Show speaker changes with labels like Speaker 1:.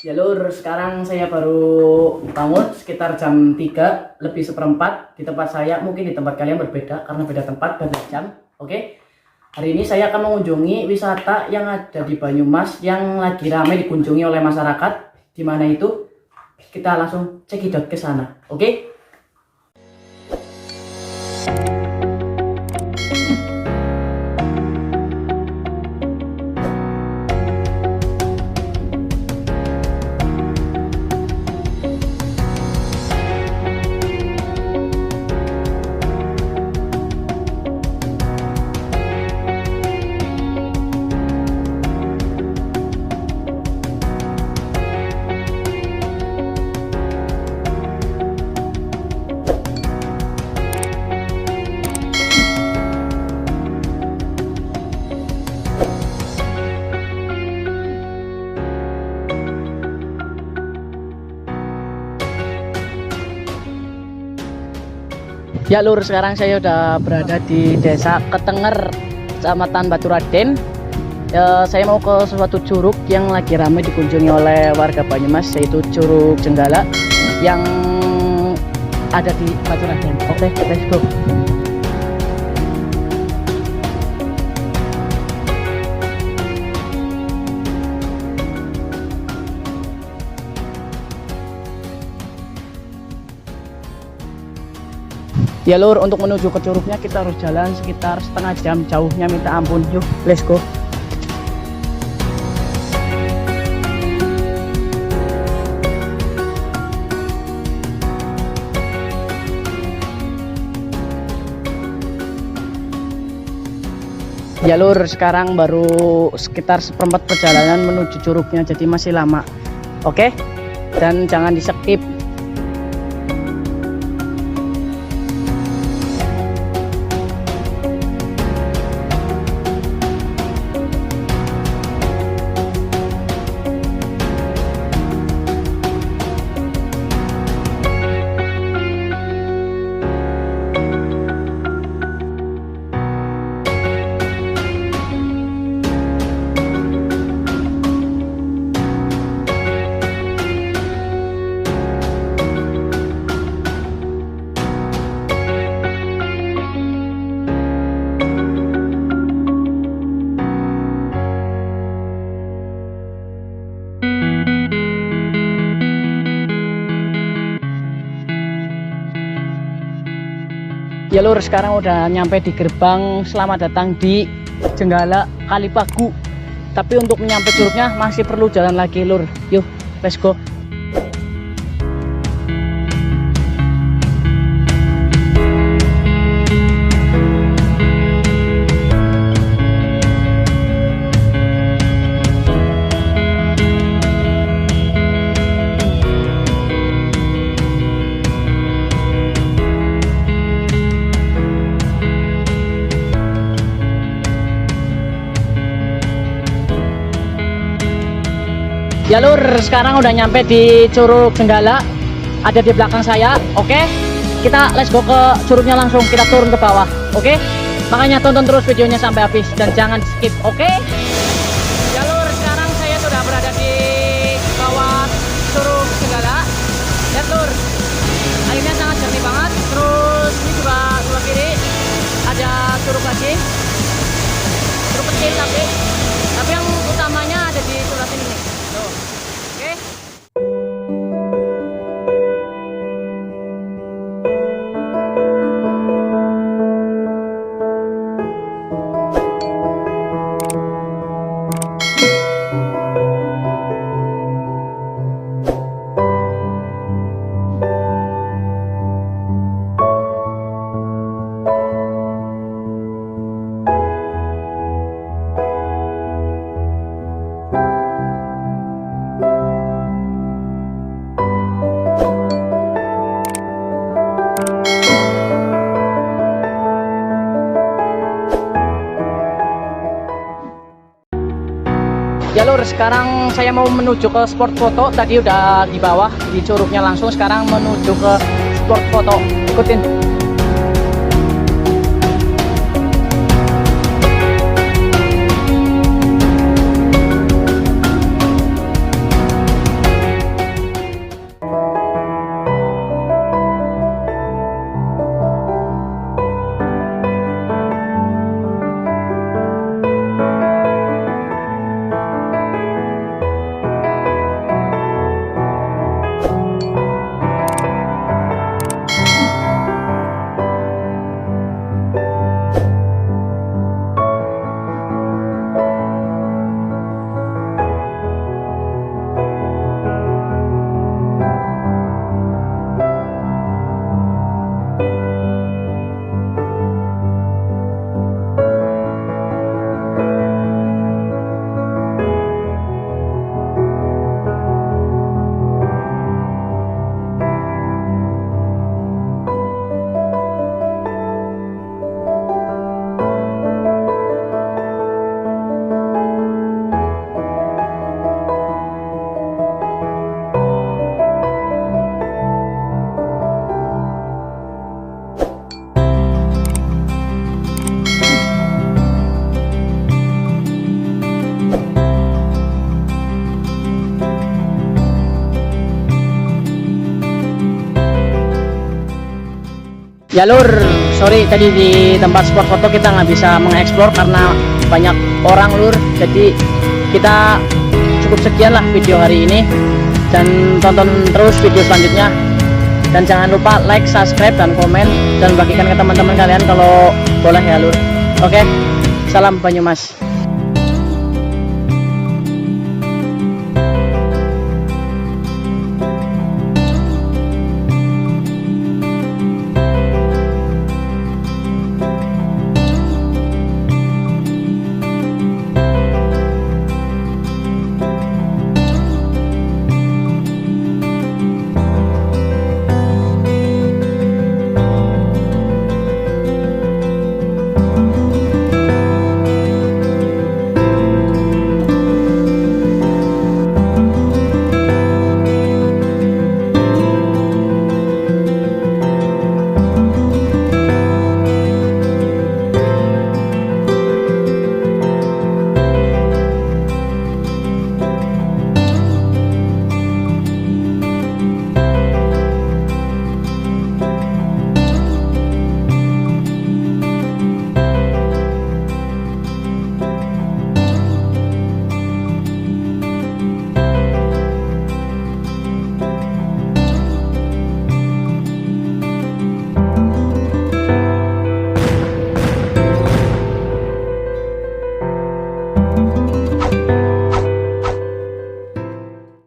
Speaker 1: Ya lur, sekarang saya baru bangun sekitar jam 3 lebih seperempat. Di tempat saya, mungkin di tempat kalian berbeda karena beda tempat, beda jam. Oke. Hari ini saya akan mengunjungi wisata yang ada di Banyumas yang lagi ramai dikunjungi oleh masyarakat. Di mana itu? Kita langsung cekidot ke sana. Oke? Ya lur, sekarang saya udah berada di desa Ketenger, Kecamatan Baturaden. Saya mau ke suatu curug yang lagi ramai dikunjungi oleh warga Banyumas, yaitu Curug Jenggala yang ada di Baturaden. Oke, let's go. Ya lur, untuk menuju ke curugnya kita harus jalan sekitar setengah jam, jauhnya minta ampun. Yuk, let's go. Ya lur, sekarang baru sekitar seperempat perjalanan menuju curugnya, jadi masih lama. Oke, dan jangan di skip. Ya lur, sekarang udah nyampe di gerbang. Selamat datang di Jenggala Kalipagu. Tapi untuk menyampe curugnya masih perlu jalan lagi lur. Yuk, let's go. Ya lur, sekarang udah nyampe di Curug Jenggala, ada di belakang saya. Oke, kita let's go ke curugnya, langsung kita turun ke bawah. Oke, makanya tonton terus videonya sampai habis dan jangan skip. Oke. Ya lur, sekarang saya sudah berada di bawah Curug Jenggala. Lihat lur, airnya sangat jernih banget. Terus ini juga sebelah kiri ada curug lagi, curug kecil tapi yang utamanya ada di sebelah sini nih. Oke. Ya lur, sekarang saya mau menuju ke spot foto. Tadi udah di bawah di curugnya langsung, sekarang menuju ke spot foto. Ikutin. Ya lur, sorry tadi di tempat spot foto kita nggak bisa mengeksplor karena banyak orang lur. Jadi kita cukup sekian lah video hari ini, dan tonton terus video selanjutnya. Dan jangan lupa like, subscribe, dan komen, dan bagikan ke teman-teman kalian kalau boleh ya lur. Oke, salam Banyumas.